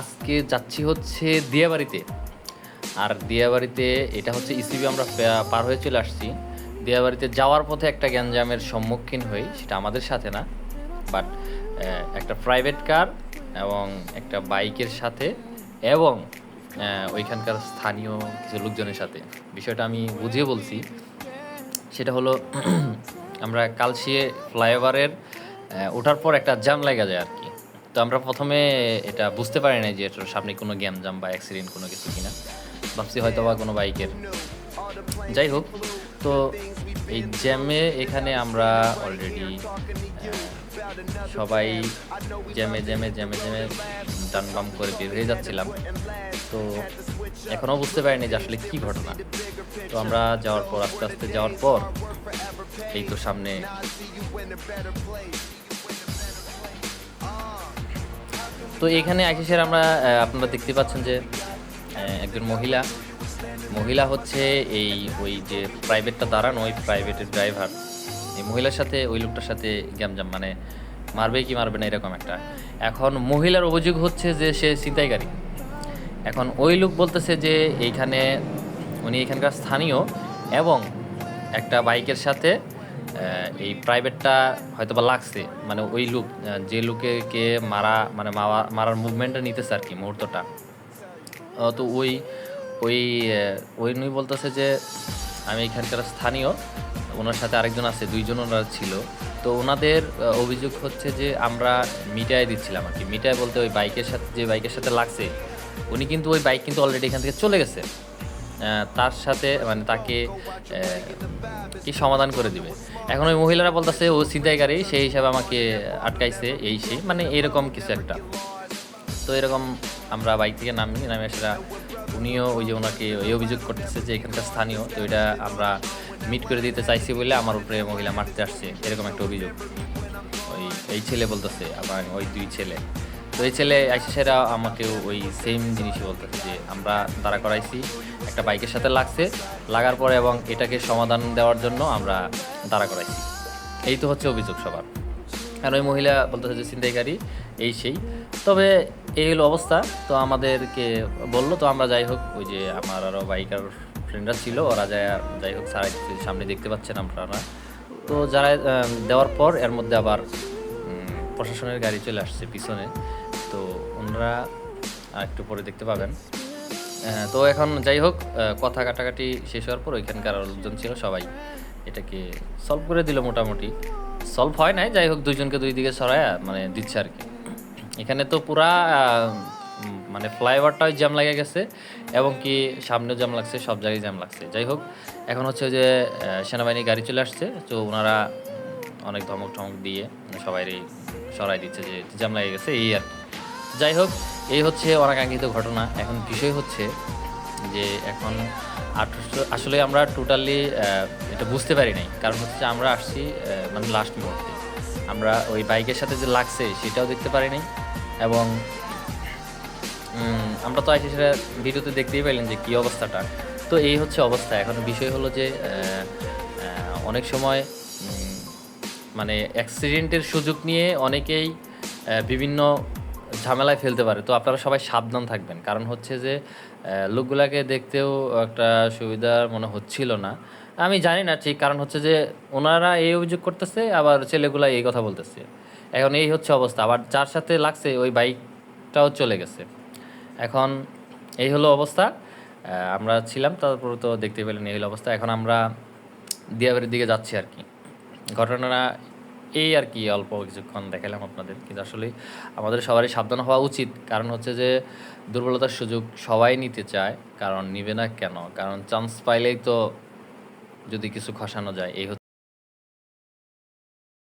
আজকে যাচ্ছি হচ্ছে দিয়াবাড়িতে। আর দিয়াবাড়িতে এটা হচ্ছে ইসিবি আমরা পার হয়ে চলে আসছি। দিয়াবাড়িতে যাওয়ার পথে একটা গ্যাঞ্জামের সম্মুখীন হই, সেটা আমাদের সাথে না, বাট একটা প্রাইভেট কার এবং একটা বাইকের সাথে এবং ওইখানকার স্থানীয় কিছু লোকজনের সাথে। বিষয়টা আমি বুঝিয়ে বলছি। সেটা হলো আমরা কালশিয়ে ফ্লাইওভারের ওঠার পর একটা জ্যাম লাগা যায় আর কি। তো আমরা প্রথমে এটা বুঝতে পারি না যে এটার সামনে কোনো জ্যাম বা অ্যাক্সিডেন্ট কোনো কিছু কিনা, ভাবছি হয়তো বা কোনো বাইকের। যাই হোক, তো এই জ্যামে এখানে আমরা অলরেডি সবাই জ্যামে জ্যামে জ্যামে জ্যামে ডান বাম করে বের হয়ে যাচ্ছিলাম। তো এখনও বুঝতে পারিনি যে আসলে কী ঘটনা। তো আমরা যাওয়ার পর আস্তে আস্তে যাওয়ার পর এই তো সামনে তো এখানে আইসিসের আমরা আপনারা দেখতে পাচ্ছেন যে একজন মহিলা মহিলা হচ্ছে এই ওই যে প্রাইভেটটা দাঁড়ানো, ওই প্রাইভেটের ড্রাইভার এই মহিলার সাথে ওই লোকটার সাথে গ্যামজাম, মানে মারবে কি মারবে না এরকম একটা। এখন মহিলার অভিযোগ হচ্ছে যে সে ছিনতাইকারী। এখন ওই লোক বলতেছে যে এইখানে উনি এখানকার স্থানীয় এবং একটা বাইকের সাথে এই প্রাইভেটটা হয়তো বা লাগছে, মানে ওই লোক যে লোকে মারা মানে মারার মুভমেন্টটা নিতেছে আর কি মুহূর্তটা। তো ওই ওই ওই উনি বলতেছে যে আমি এখানকার স্থানীয়, ওনার সাথে আরেকজন আছে, দুইজন ওনারা ছিল। তো ওনাদের অভিযোগ হচ্ছে যে আমরা মিটায় দিচ্ছিলাম আর কি। মিটায় বলতে ওই বাইকের সাথে, যে বাইকের সাথে লাগছে উনি কিন্তু ওই বাইক কিন্তু অলরেডি এখান থেকে চলে গেছে। তার সাথে মানে তাকে কি সমাধান করে দিবে। এখন ওই মহিলারা বলতেছে ও ছিনতাইকারী, সেই হিসাবে আমাকে আটকাইছে, এই সেই মানে এরকম কিছু একটা। তো এরকম আমরা বাইক থেকে নামে সেটা উনিও ওই যে ওনাকে এই অভিযোগ করতেছে যে এখানকার স্থানীয়, তো এটা আমরা মিট করে দিতে চাইছি বলে আমার উপরে মহিলা মারতে আসছে, এরকম একটা অভিযোগ ওই এই ছেলে বলতেছে। আবার ওই দুই ছেলে, তো এই ছেলে আইসেরা আমাকেও ওই সেম জিনিসই বলতেছে যে আমরা দাঁড়া করাইছি, একটা বাইকের সাথে লাগছে, লাগার পরে এবং এটাকে সমাধান দেওয়ার জন্য আমরা দাঁড়া করাইছি। এই তো হচ্ছে অভিযোগ সবার। আর ওই মহিলা বলতেছে যে ছিনতাইকারী, এই সেই। তবে এই হলো অবস্থা। তো আমাদেরকে বললো, তো আমরা যাই হোক, ওই যে আমার আরও বাইকার ফ্রেন্ডরা ছিল, ওরা যাই হোক সারা সামনে দেখতে পাচ্ছেন আপনারা। তো যারা দেওয়ার পর এর মধ্যে আবার প্রশাসনের গাড়ি চলে আসছে পিছনে, তো ওনারা একটু পরে দেখতে পাবেন। তো এখন যাই হোক, কথা কাটাকাটি শেষ হওয়ার পর ওইখানকার লোকজন ছিল সবাই এটাকে সলভ করে দিল মোটামুটি। সলভ হয় নাই, যাই হোক দুইজনকে দুই দিকে সরায় মানে দিচ্ছে আর কি। এখানে তো পুরা মানে ফ্লাইওভারটাই জ্যাম লেগে গেছে এবং কি সামনেও জ্যাম লাগছে, সব জায়গায় জ্যাম লাগছে। যাই হোক, এখন হচ্ছে যে সেনাবাহিনী গাড়ি চলে আসছে, তো ওনারা অনেক ধমক টমক দিয়ে সবাই সরাই দিচ্ছে যে জ্যাম লেগে গেছে, এই আর কি। যাই হোক, এই হচ্ছে অনাকাঙ্ক্ষিত ঘটনা। এখন বিষয় হচ্ছে যে এখন আসলে আমরা টোটালি এটা বুঝতে পারি নাই, কারণ হচ্ছে যে আমরা আসছি মানে লাস্ট মুহূর্তে। আমরা ওই বাইকের সাথে যে লাগছে সেটাও দেখতে পারি নাই এবং আমরা তো এসে সেটা ভিডিওতে দেখতেই পাইলেন যে কী অবস্থাটা। তো এই হচ্ছে অবস্থা। এখন বিষয় হলো যে অনেক সময় মানে অ্যাক্সিডেন্টের সুযোগ নিয়ে অনেকেই বিভিন্ন ঝামেলায় ফেলতে পারে। তো আপনারা সবাই সাবধান থাকবেন, কারণ হচ্ছে যে লোকগুলাকে দেখতেও একটা সুবিধার মনে হচ্ছিল না। আমি জানি না ঠিক, কারণ হচ্ছে যে ওনারা এই অভিযোগ করতেছে, আবার ছেলেগুলা এই কথা বলতেছে। এখন এই হচ্ছে অবস্থা। আবার যার সাথে লাগছে ওই বাইকটাও চলে গেছে। এখন এই হলো অবস্থা। আমরা ছিলাম, তারপরে তো দেখতে পেলেন এই হলো অবস্থা। এখন আমরা দিয়াবাড়ির দিকে যাচ্ছি আর কি। ঘটনাটা এই আর কি, অল্প কিছুক্ষণ দেখালাম আপনাদের, কিন্তু আসলে আমাদের সবারই সাবধান হওয়া উচিত। কারণ হচ্ছে যে দুর্বলতার সুযোগ সবাই নিতে চায়, কারণ নিবে না কেন? কারণ চান্স পাইলেই তো যদি কিছু খসানো যায়, এই